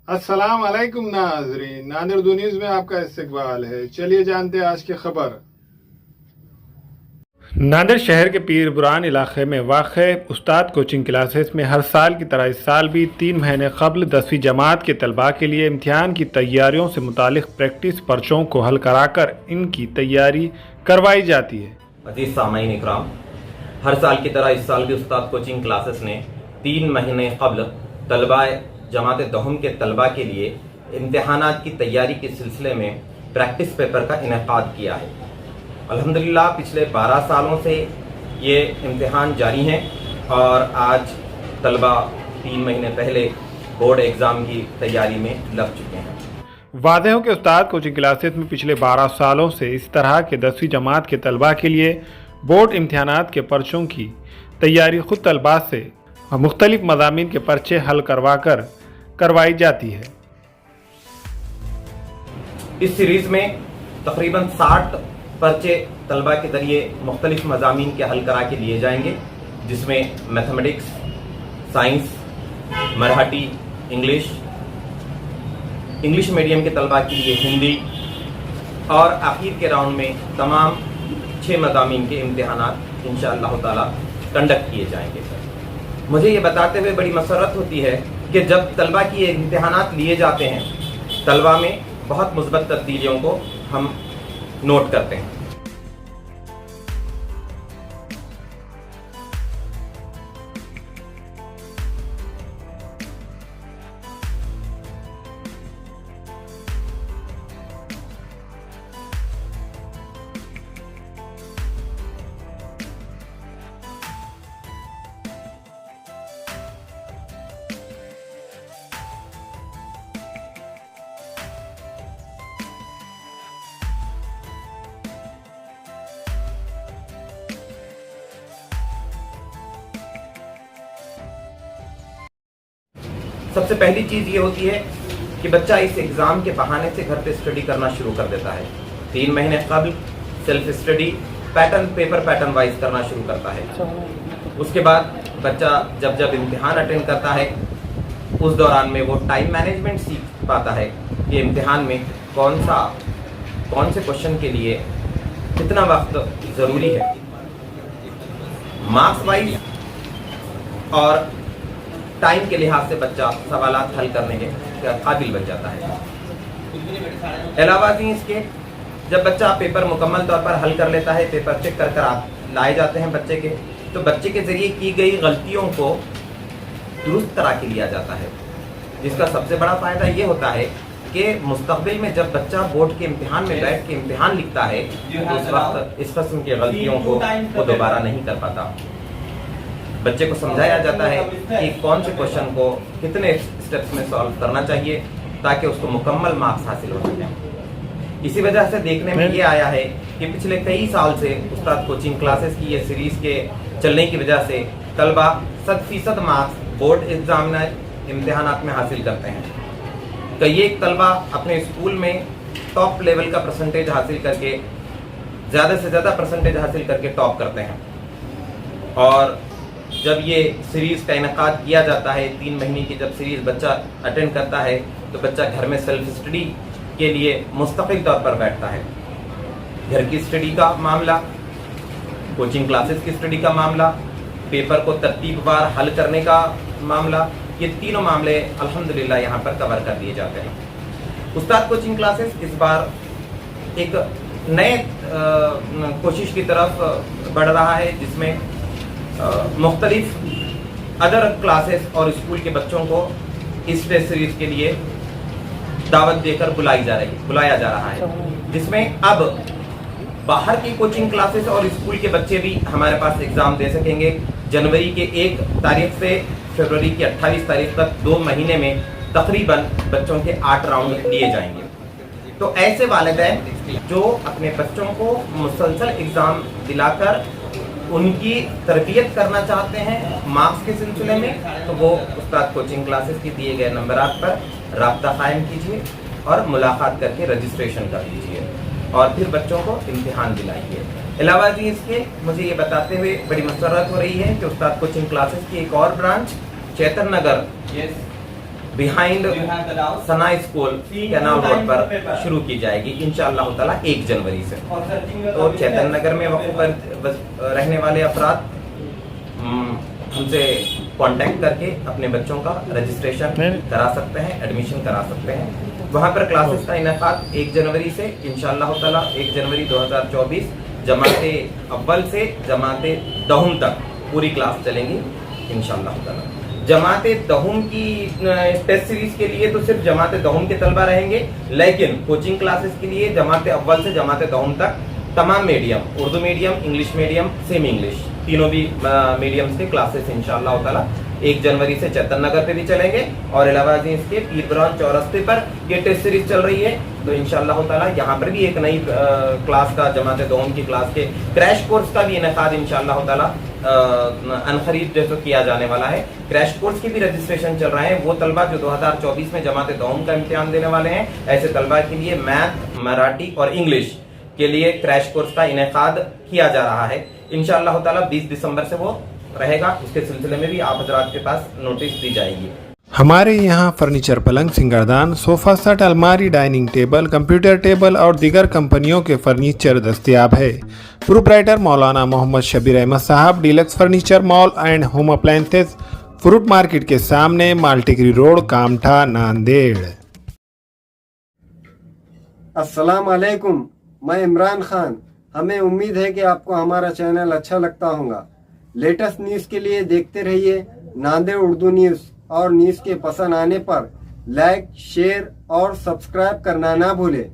अस्सलाम वालेकुम नाजरीन, नादिर न्यूज़ में आपका इस्तकबाल है। चलिए जानते हैं आज की खबर। नादिर शहर के पीर बुरान इलाके में वाक़ उस्ताद कोचिंग क्लासेस में हर साल की तरह इस साल भी 3 महीने कबल 10वीं जमात के तलबा के लिए इम्तिहान की तैयारियों से मुतालिक प्रैक्टिस पर्चों को हल कराकर इनकी तैयारी करवाई जाती है। अजीज सामाईन इकराम, हर साल की तरह इस साल भी उस्ताद कोचिंग क्लासेस ने 3 महीने कबल तलबा जमात दहम के तलबा के लिए इम्तिहानात की तैयारी के सिलसिले में प्रैक्टिस पेपर का इनेकाद किया है। अल्हम्दुलिल्लाह पिछले 12 सालों से ये इम्तिहान जारी हैं और आज तलबा 3 महीने पहले बोर्ड एग्ज़ाम की तैयारी में लग चुके हैं। वाज़ेह हो कि उस्ताद कोचिंग क्लासेस में पिछले 12 सालों से इस तरह के 10वीं जमात के तलबा के लिए बोर्ड इम्तिहानात के पर्चों की तैयारी खुद तलबा से मुख्तलिफ मज़ामीन के पर्चे हल करवाई जाती है। इस सीरीज़ में तकरीबन 60 पर्चे तलबा के ज़रिए मुख्तलिफ मज़ामीन के हल करा के लिए जाएंगे, जिसमें mathematics, science, Marathi, English medium के तलबा के लिए हिंदी और आखिर के राउंड में तमाम 6 मज़ामीन के इम्तिहानात इंशाअल्लाह ताला कंडक्ट किए जाएंगे। मुझे ये बताते हुए बड़ी मसरत होती है कि जब तलबा की ये इम्तिहानात लिए जाते हैं, तलबा में बहुत मुस्बत तब्दीलियों को हम नोट करते हैं। सबसे पहली चीज़ ये होती है कि बच्चा इस एग्ज़ाम के बहाने से घर पे स्टडी करना शुरू कर देता है। 3 महीने कबल self study paper pattern wise करना शुरू करता है। उसके बाद बच्चा जब इम्तिहान अटेंड करता है, उस दौरान में वो टाइम मैनेजमेंट सीख पाता है कि इम्तिहान में कौन से क्वेश्चन के लिए कितना वक्त ज़रूरी है। मार्क्स वाइज और टाइम के लिहाज से बच्चा सवालात हल करने के काबिल बन जाता है। अलावा इसके जब बच्चा पेपर मुकम्मल तौर पर हल कर लेता है, पेपर चेक कर लाए जाते हैं बच्चे के, तो बच्चे के ज़रिए की गई गलतियों को दुरुस्त करा के लिया जाता है, जिसका सबसे बड़ा फ़ायदा ये होता है कि मुस्तक़बिल में जब बच्चा बोर्ड के इम्तिहान में बैठ के इम्तिहान लिखता है तो उस वक्त इस किस्म की गलतियों को वो दोबारा नहीं कर पाता। बच्चे को समझाया जाता है कि कौन से क्वेश्चन को कितने स्टेप्स में सॉल्व करना चाहिए ताकि उसको मुकम्मल मार्क्स हासिल हो सकें। इसी वजह से देखने में ये आया है कि पिछले कई साल से उस्ताद कोचिंग क्लासेस की ये सीरीज़ के चलने की वजह से तलबा 100% मार्क्स बोर्ड एग्जामिनर इम्तिहानात में हासिल करते हैं। कई एक तलबा अपने स्कूल में टॉप लेवल का परसेंटेज हासिल करके ज़्यादा से ज़्यादा परसेंटेज हासिल करके टॉप करते हैं। और जब ये सीरीज़ का इनेकाद किया जाता है, 3 महीने की जब सीरीज़ बच्चा अटेंड करता है, तो बच्चा घर में सेल्फ स्टडी के लिए मुस्तकिल तौर पर बैठता है। घर की स्टडी का मामला, कोचिंग क्लासेस की स्टडी का मामला, पेपर को तरतीबवार हल करने का मामला, ये तीनों मामले अल्हम्दुलिल्लाह यहाँ पर कवर कर दिए जाते हैं। उस्ताद कोचिंग क्लासेस इस बार एक नए कोशिश की तरफ बढ़ रहा है, जिसमें मुख्तलिफ अदर क्लासेस और स्कूल के बच्चों को इस टेस्ट सीरीज के लिए दावत देकर बुलाया जा रहा है, जिसमें अब बाहर की कोचिंग क्लासेस और स्कूल के बच्चे भी हमारे पास एग्ज़ाम दे सकेंगे। जनवरी के 1 तारीख से फरवरी की 28 तारीख तक 2 महीने में तकरीबन बच्चों के 8 राउंड लिए जाएंगे। तो ऐसे वालिदैन जो अपने बच्चों को मुसलसल एग्ज़ाम दिलाकर उनकी तरबियत करना चाहते हैं मार्क्स के सिलसिले में, तो वो उस्ताद कोचिंग क्लासेस के दिए गए नंबरात पर राब्ता कायम कीजिए और मुलाकात करके रजिस्ट्रेशन कर लीजिए और फिर बच्चों को इम्तिहान दिलाइए। अलावा इसके मुझे ये बताते हुए बड़ी मसरत हो रही है कि उस्ताद कोचिंग क्लासेस की एक और ब्रांच चैतन नगर बिहाइंड सना स्कूल कैनाल रोड पर शुरू की जाएगी इंशाअल्लाह ताला 1 जनवरी से। तो चैतन्य नगर में वक़्फ़ पर रहने वाले अफराद हमसे कांटेक्ट करके अपने बच्चों का रजिस्ट्रेशन करा सकते हैं, एडमिशन करा सकते हैं। वहाँ पर क्लासेस का इनेकाद 1 जनवरी से इंशाअल्लाह ताला 1 जनवरी 2024 जमाते अव्वल से जमाते दहुम तक पूरी क्लास चलेंगी इंशाअल्लाह ताला। जमाते दहुम की टेस्ट सीरीज के लिए तो सिर्फ जमाते दहुम के तलबा रहेंगे, लेकिन कोचिंग क्लासेस के लिए जमाते अव्वल से जमाते दहुम तक तमाम medium, Urdu medium, English medium, semi English, तीनों भी मीडियम्स के क्लासेस इंशाअल्लाह ताला 1 जनवरी से चैतन्य नगर पे भी चलेंगे और इलाहाबाद के पीर बुरहान चौरस्ते पर ये टेस्ट सीरीज चल रही है। तो इंशाअल्लाह ताला यहाँ पर भी एक नई क्लास का जमाते दौम की क्लास के क्रैश कोर्स का भी इनेकाद इंशाअल्लाह ताला अनखरीद जैसे किया जाने वाला है। क्रैश कोर्स की भी रजिस्ट्रेशन चल रहा है। वो तलबा जो 2024 में जमाते दौम का इम्तिहान देने वाले हैं, ऐसे तलबा के लिए मैथ, मराठी और इंग्लिश के लिए क्रैश कोर्स का इनेकाद किया जा रहा है इंशाअल्लाह ताला। 20 दिसंबर से वो रहेगा, उसके सिलसिले में भी आप हजरात के पास नोटिस दी जाएगी। हमारे यहाँ फर्नीचर, पलंग, सिंगारदान, सोफा सेट, अलमारी, डाइनिंग टेबल, कंप्यूटर टेबल और दीगर कंपनियों के फर्नीचर दस्तयाब है। प्रोप्राइटर मौलाना मोहम्मद शबीर अहमद साहब, deluxe furniture mall and home appliances, fruit market के सामने, माल्टीगिरी रोड, कामठा, नांदेड़। अस्सलाम वालेकुम, मैं इमरान खान। हमें उम्मीद है कि आपको हमारा चैनल अच्छा लगता होगा। लेटेस्ट न्यूज़ के लिए देखते रहिए नांदेड़ उर्दू न्यूज़ और न्यूज़ के पसंद आने पर लाइक, शेयर और सब्सक्राइब करना ना भूलें।